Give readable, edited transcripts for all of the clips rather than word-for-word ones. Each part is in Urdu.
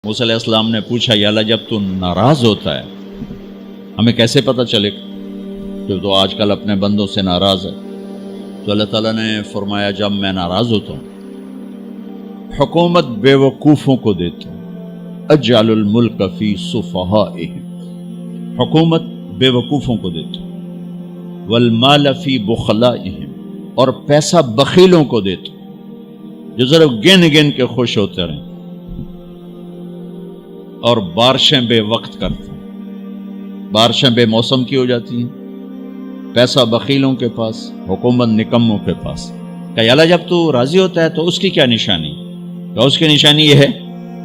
موسیٰ علیہ السلام نے پوچھا یا اللہ جب تو ناراض ہوتا ہے ہمیں کیسے پتہ چلے کہ تو آج کل اپنے بندوں سے ناراض ہے؟ تو اللہ تعالیٰ نے فرمایا جب میں ناراض ہوتا ہوں حکومت بے وقوفوں کو دیتا ہوں، اجعل الملک فی صفہائہم، حکومت بے وقوفوں کو دیتا ہوں، والمال فی بخلائہم، اور پیسہ بخیلوں کو دیتا ہوں جو ذرا گن گن کے خوش ہوتے رہیں، اور بارشیں بے وقت کرتے ہیں، بارشیں بے موسم کی ہو جاتی ہیں، پیسہ بخیلوں کے پاس، حکومت نکموں کے پاس۔ کہ اللہ جب تو راضی ہوتا ہے تو اس کی کیا نشانی؟ کہ اس کی نشانی یہ ہے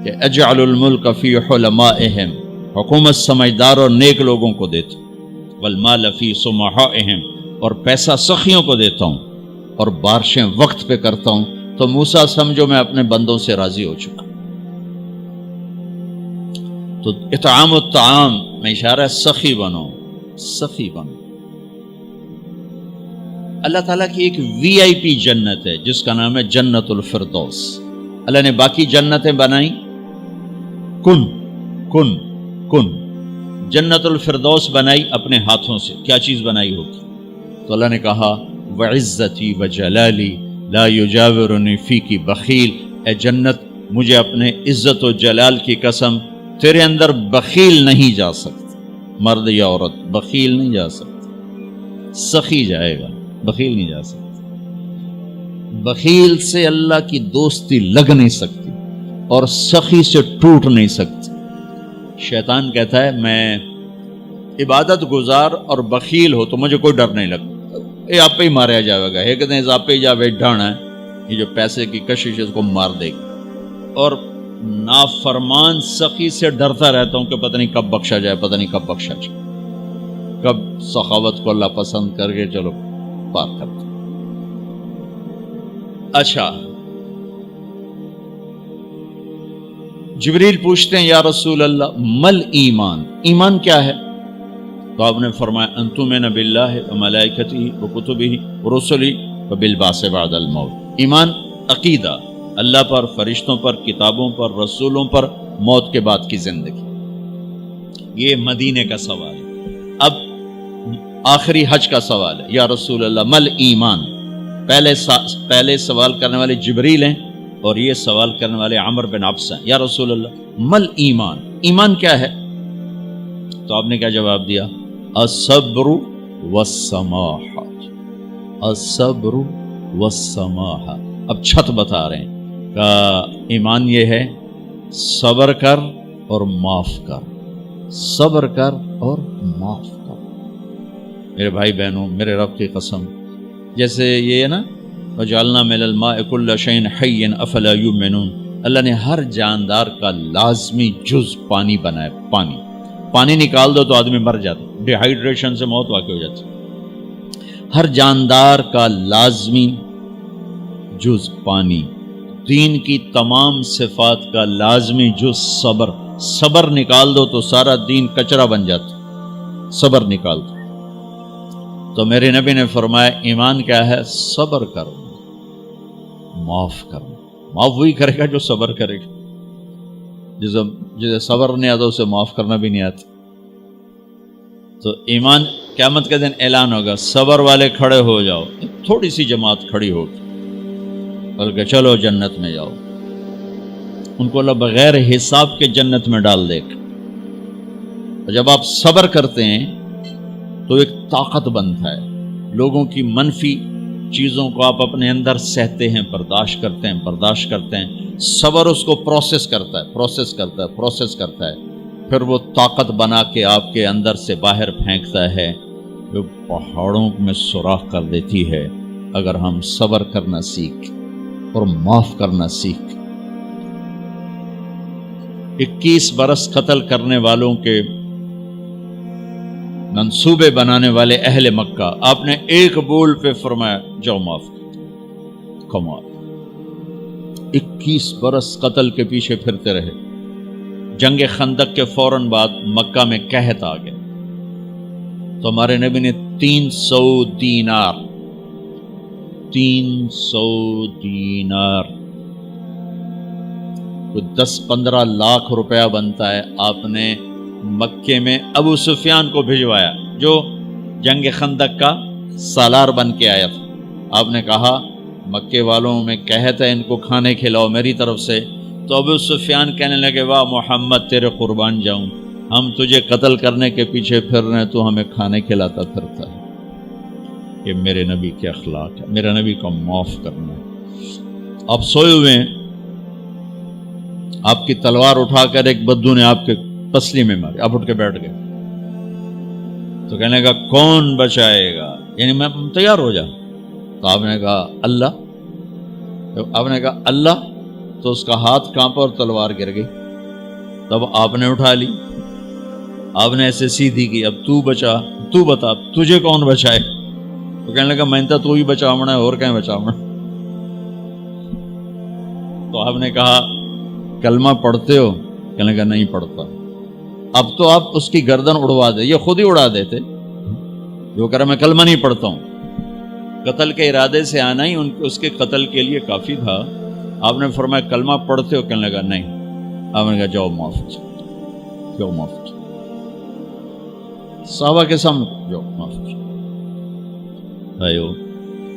کہ اجعل الملک فی حلمائہم، حکومت سمجھدار اور نیک لوگوں کو دیتا ہوں، والمال فی سمحائہم، اور پیسہ سخیوں کو دیتا ہوں، اور بارشیں وقت پہ کرتا ہوں۔ تو موسیٰ سمجھو میں اپنے بندوں سے راضی ہو چکا۔ تو اطعام الطعام میں اشارہ ہے سخی بنو، سخی بنو۔ اللہ تعالیٰ کی ایک وی آئی پی جنت ہے جس کا نام ہے جنت الفردوس۔ اللہ نے باقی جنتیں بنائیں کن کن کن، جنت الفردوس بنائی اپنے ہاتھوں سے۔ کیا چیز بنائی ہوگی؟ تو اللہ نے کہا وعزتی وجلالی لا یجاورنی فیکی بخیل، اے جنت مجھے اپنے عزت و جلال کی قسم تیرے اندر بخیل نہیں جا سکتا، مرد یا عورت بخیل نہیں جا سکتا، سخی جائے گا، بخیل نہیں جا سکتا۔ بخیل سے اللہ کی دوستی لگ نہیں سکتی اور سخی سے ٹوٹ نہیں سکتی۔ شیطان کہتا ہے میں عبادت گزار اور بخیل ہو تو مجھے کوئی ڈر نہیں لگتا، یہ آپ پہ ہی ماریا جائے گا، ایک دن آپ پہ جاوے ڈھانا ہے، یہ جو پیسے کی کشش ہے اس کو مار دے گی۔ اور نافرمان سخی سے ڈرتا رہتا ہوں کہ پتہ نہیں کب بخشا جائے، پتہ نہیں کب بخشا جائے، کب سخاوت کو اللہ پسند کر کے چلو پار کرتا۔ اچھا، جبریل پوچھتے ہیں یا رسول اللہ مل ایمان، ایمان کیا ہے؟ تو آپ نے فرمایا ان تؤمن باللہ وملائکتہ وکتبہ ورسلہ وبالبعث بعد الموت۔ ایمان عقیدہ، اللہ پر، فرشتوں پر، کتابوں پر، رسولوں پر، موت کے بعد کی زندگی۔ یہ مدینے کا سوال ہے۔ اب آخری حج کا سوال ہے یا رسول اللہ مل ایمان۔ پہلے سوال کرنے والے جبریل ہیں اور یہ سوال کرنے والے عمر بن عبس ہیں۔ یا رسول اللہ مل ایمان، ایمان کیا ہے؟ تو آپ نے کیا جواب دیا؟ الصبر والسماحہ، الصبر والسماحہ۔ اب چھت بتا رہے ہیں کہ ایمان یہ ہے صبر کر اور معاف کر، صبر کر اور معاف کر۔ میرے بھائی بہنوں، میرے رب کی قسم، جیسے یہ ہے نا وجعلنا من الماء كل شيء حي افلا يؤمنون، اللہ نے ہر جاندار کا لازمی جز پانی بنایا۔ پانی نکال دو تو آدمی مر جاتا، ڈی ہائیڈریشن سے موت واقع ہو جاتی۔ ہر جاندار کا لازمی جز پانی، دین کی تمام صفات کا لازمی جز صبر، صبر نکال دو تو سارا دین کچرا بن جاتا، صبر نکال دو۔ تو میرے نبی نے فرمایا ایمان کیا ہے؟ صبر کرو، معاف کرو۔ معاف وہی کرے گا جو صبر کرے گا، جسے صبر نہیں آتا اسے معاف کرنا بھی نہیں آتا۔ تو ایمان قیامت کے دن اعلان ہوگا صبر والے کھڑے ہو جاؤ، تھوڑی سی جماعت کھڑی ہوگی، بلکہ چلو جنت میں جاؤ۔ ان کو اللہ بغیر حساب کے جنت میں ڈال دے گا۔ اور جب آپ صبر کرتے ہیں تو ایک طاقت بنتا ہے، لوگوں کی منفی چیزوں کو آپ اپنے اندر سہتے ہیں، برداشت کرتے ہیں۔ صبر اس کو پروسیس کرتا ہے، پھر وہ طاقت بنا کے آپ کے اندر سے باہر پھینکتا ہے، جو پہاڑوں میں سوراخ کر دیتی ہے اگر ہم صبر کرنا سیکھ اور معاف کرنا سیکھ۔ 21 برس قتل کرنے والوں کے منصوبے بنانے والے اہل مکہ، آپ نے ایک بول پہ فرمایا جاؤ معاف کر۔ کمال، 21 برس قتل کے پیچھے پھرتے رہے۔ جنگ خندق کے فوراً بعد مکہ میں قحط آ گیا، تو ہمارے نبی نے 300 دینار کوئی 10-15 لاکھ روپیہ بنتا ہے، آپ نے مکے میں ابو سفیان کو بھجوایا جو جنگ خندق کا سالار بن کے آیا تھا. آپ نے کہا مکے والوں میں کہتا ہے ان کو کھانے کھلاؤ میری طرف سے. تو ابو سفیان کہنے لگے واہ محمد تیرے قربان جاؤں، ہم تجھے قتل کرنے کے پیچھے پھر رہے ہیں، تو ہمیں کھانے کھلاتا پھرتا ہے. یہ میرے نبی کے اخلاق ہے، میرا نبی کو معاف کرنا ہے. آپ سوئے ہوئے ہیں، آپ کی تلوار اٹھا کر ایک بدو نے آپ کے پسلی میں ماری، آپ اٹھ کے بیٹھ گئے، تو کہنے کا کون بچائے گا، یعنی میں تیار ہو جا. تو آپ نے کہا اللہ. آپ نے کہا اللہ، تو اس کا ہاتھ کانپا اور تلوار گر گئی. تب آپ نے اٹھا لی، آپ نے ایسے سیدھی کی، اب تو بچا، تو بتا تجھے کون بچائے. تو کہنے لگا میں تو ہی بچاونا ہے، اور کہیں بچاونا. تو آپ نے کہا کلمہ پڑھتے ہو؟ کہنے لگا نہیں پڑھتا. اب تو آپ اس کی گردن اڑوا دے، یہ خود ہی اڑا دیتے جو کہہ رہا میں کلمہ نہیں پڑھتا ہوں. قتل کے ارادے سے آنا ہی اس کے قتل کے لیے کافی تھا. آپ نے فرمایا کلمہ پڑھتے ہو؟ کہنے لگا نہیں. آپ نے کہا جاؤ معاف ہو جاؤ، جاؤ معاف ہو جاؤ. صحابہ کے سامنے جاؤ معاف ہو جاؤ. بھائیو،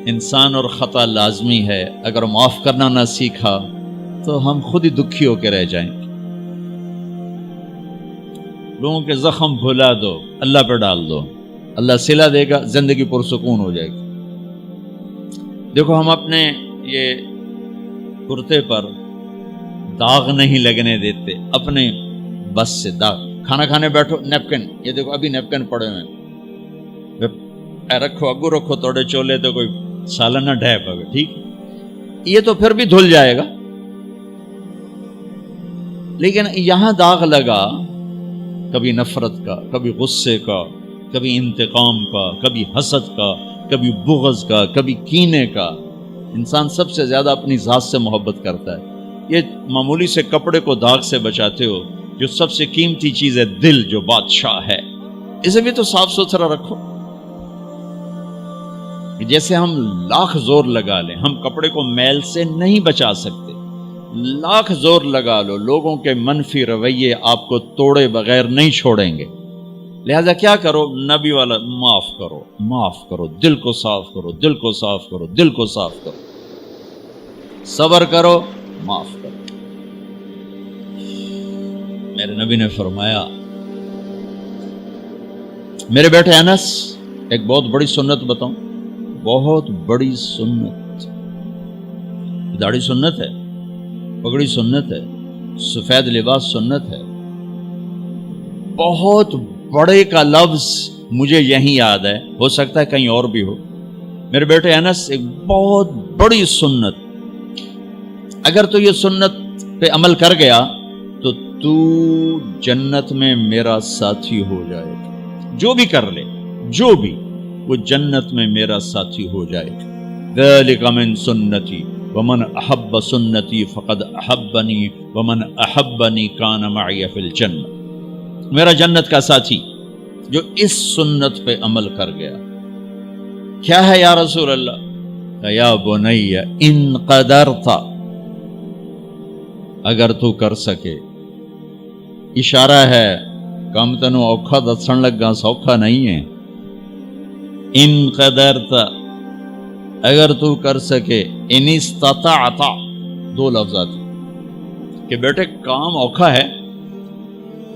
انسان اور خطا لازمی ہے، اگر معاف کرنا نہ سیکھا تو ہم خود ہی دکھی ہو کے رہ جائیں گے. لوگوں کے زخم بھلا دو، اللہ پہ ڈال دو، اللہ صلہ دے گا، زندگی پرسکون ہو جائے گی. دیکھو ہم اپنے یہ کرتے پر داغ نہیں لگنے دیتے، اپنے بس سے داغ. کھانا کھانے بیٹھو نیپکن، یہ دیکھو ابھی نیپکن پڑے ہوئے اے رکھو، اگو رکھو توڑے چولے تو کوئی سالن نہ ڈھے پاوے، ٹھیک یہ تو پھر بھی دھل جائے گا. لیکن یہاں داغ لگا، کبھی نفرت کا، کبھی غصے کا، کبھی انتقام کا، کبھی حسد کا، کبھی بغض کا، کبھی کینے کا. انسان سب سے زیادہ اپنی ذات سے محبت کرتا ہے. یہ معمولی سے کپڑے کو داغ سے بچاتے ہو، جو سب سے قیمتی چیز ہے دل، جو بادشاہ ہے، اسے بھی تو صاف ستھرا رکھو. جیسے ہم لاکھ زور لگا لیں، ہم کپڑے کو میل سے نہیں بچا سکتے. لاکھ زور لگا لو، لوگوں کے منفی رویے آپ کو توڑے بغیر نہیں چھوڑیں گے. لہذا کیا کرو؟ نبی والا معاف کرو، معاف کرو، دل کو صاف کرو، دل کو صاف کرو، دل کو صاف کرو، صبر کرو، معاف کرو. میرے نبی نے فرمایا، میرے بیٹے انس، ایک بہت بڑی سنت بتاؤں، بہت بڑی سنت. داڑھی سنت ہے، پگڑی سنت ہے، سفید لباس سنت ہے. بہت بڑے کا لفظ مجھے یہیں یاد ہے، ہو سکتا ہے کہیں اور بھی ہو. میرے بیٹے انس، ایک بہت بڑی سنت، اگر تو یہ سنت پہ عمل کر گیا تو جنت میں میرا ساتھی ہو جائے گا. جو بھی کر لے، جو بھی، وہ جنت میں میرا ساتھی ہو جائے گا. ذالک من سنتی ومن احب سنتی فقد احبنی ومن احبنی کان معی فی الجنہ. میرا جنت کا ساتھی جو اس سنت پہ عمل کر گیا. کیا ہے یا رسول اللہ؟ یا بنی ان قدرت، اگر تو کر سکے. اشارہ ہے کم تنو اوکھا دسن لگا، سوکھا نہیں ہے. ان قدرت، اگر تو کر سکے. ان استطاعت، دو لفظات کہ بیٹے کام اوکھا ہے،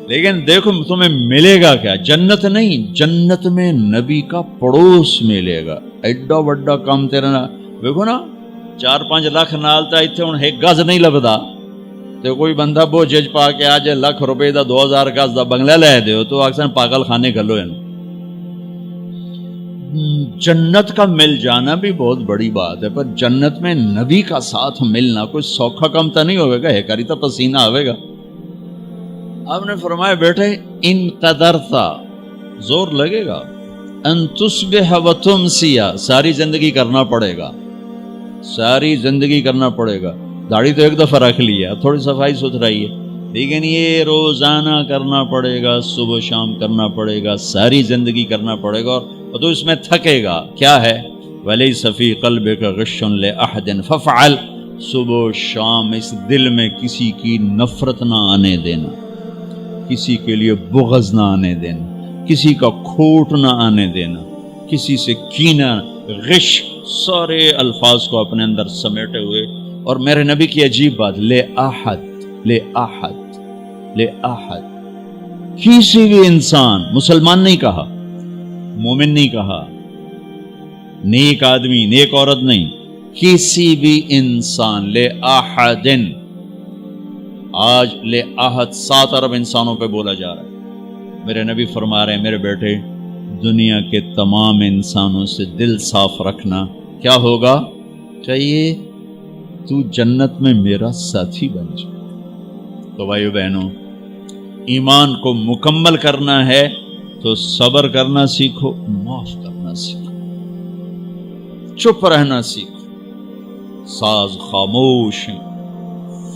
لیکن دیکھو تمہیں ملے گا کیا؟ جنت نہیں، جنت میں نبی کا پڑوس ملے گا. ایڈا وڈا کام تیرا نا، دیکھو نا 4-5 لاکھ نالتا ایتھے ہن ایک گز نہیں لبدا، تے کوئی بندہ بوجھ پا کے آ جائے لاکھ روپے دا 2000 گز دا بنگلہ لے دیو تو اکثر پاگل خانے گلو ہیں. جنت کا مل جانا بھی بہت بڑی بات ہے، پر جنت میں نبی کا ساتھ ملنا کوئی سوکھا کم تو نہیں ہوئے گا، ہے کری تو پسینہ آئے گا. آپ نے فرمایا بیٹے ان قدرتا، زور لگے گا، ان تصبح و تمسی، ساری زندگی کرنا پڑے گا، ساری زندگی کرنا پڑے گا. داڑھی تو ایک دفعہ رکھ لی ہے، اب تھوڑی صفائی ستھرائی ہے، لیکن یہ روزانہ کرنا پڑے گا، صبح شام کرنا پڑے گا، ساری زندگی کرنا پڑے گا. اور تو اس میں تھکے گا. کیا ہے؟ وَلَيْسَ فِي قَلْبِكَ غِشٌّ لِأَحَدٍ فَافْعَلْ، صبح و شام اس دل میں کسی کی نفرت نہ آنے دینا، کسی کے لیے بغض نہ آنے دینا، کسی کا کھوٹ نہ آنے دینا، کسی سے کینہ، غش، سارے الفاظ کو اپنے اندر سمیٹے ہوئے. اور میرے نبی کی عجیب بات، لے احد، لے احد، لے احد، کسی بھی انسان، مسلمان نہیں کہا، مومن نہیں کہا، نیک آدمی، نیک عورت نہیں، کسی بھی انسان، لے احدن. آج لے احد 7 ارب انسانوں پہ بولا جا رہا ہے. میرے نبی فرما رہے ہیں، میرے بیٹے، دنیا کے تمام انسانوں سے دل صاف رکھنا. کیا ہوگا؟ چاہیے تو جنت میں میرا ساتھی بن جائے. تو بھائیو بہنوں، ایمان کو مکمل کرنا ہے تو صبر کرنا سیکھو، معاف کرنا سیکھو، چپ رہنا سیکھو. ساز خاموش ہیں،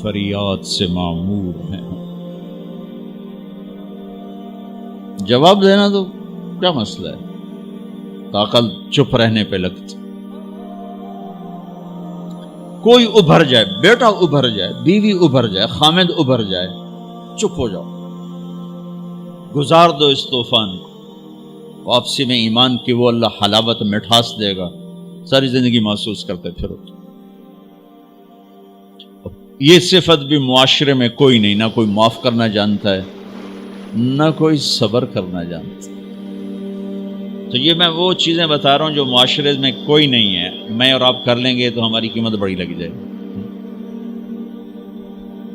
فریاد سے معمور ہیں. جواب دینا تو کیا مسئلہ ہے، طاقت چپ رہنے پہ لگتی. کوئی ابھر جائے، بیٹا ابھر جائے، بیوی ابھر جائے، خامد ابھر جائے، چپ ہو جاؤ، گزار دو اس طوفان کو. واپسی میں ایمان کی وہ اللہ حلاوت مٹھاس دے گا، ساری زندگی محسوس کرتے پھرو. یہ صفت بھی معاشرے میں کوئی نہیں، نہ کوئی معاف کرنا جانتا ہے، نہ کوئی صبر کرنا جانتا. تو یہ میں وہ چیزیں بتا رہا ہوں جو معاشرے میں کوئی نہیں ہے. میں اور آپ کر لیں گے تو ہماری قیمت بڑی لگ جائے گی.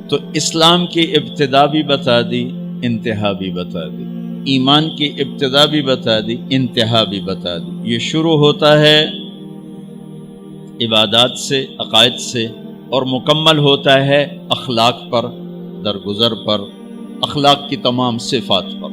تو اسلام کی ابتدا بھی بتا دی، انتہا بھی بتا دی. ایمان کی ابتدا بھی بتا دی، انتہا بھی بتا دی. یہ شروع ہوتا ہے عبادات سے، عقائد سے، اور مکمل ہوتا ہے اخلاق پر، درگزر پر، اخلاق کی تمام صفات پر.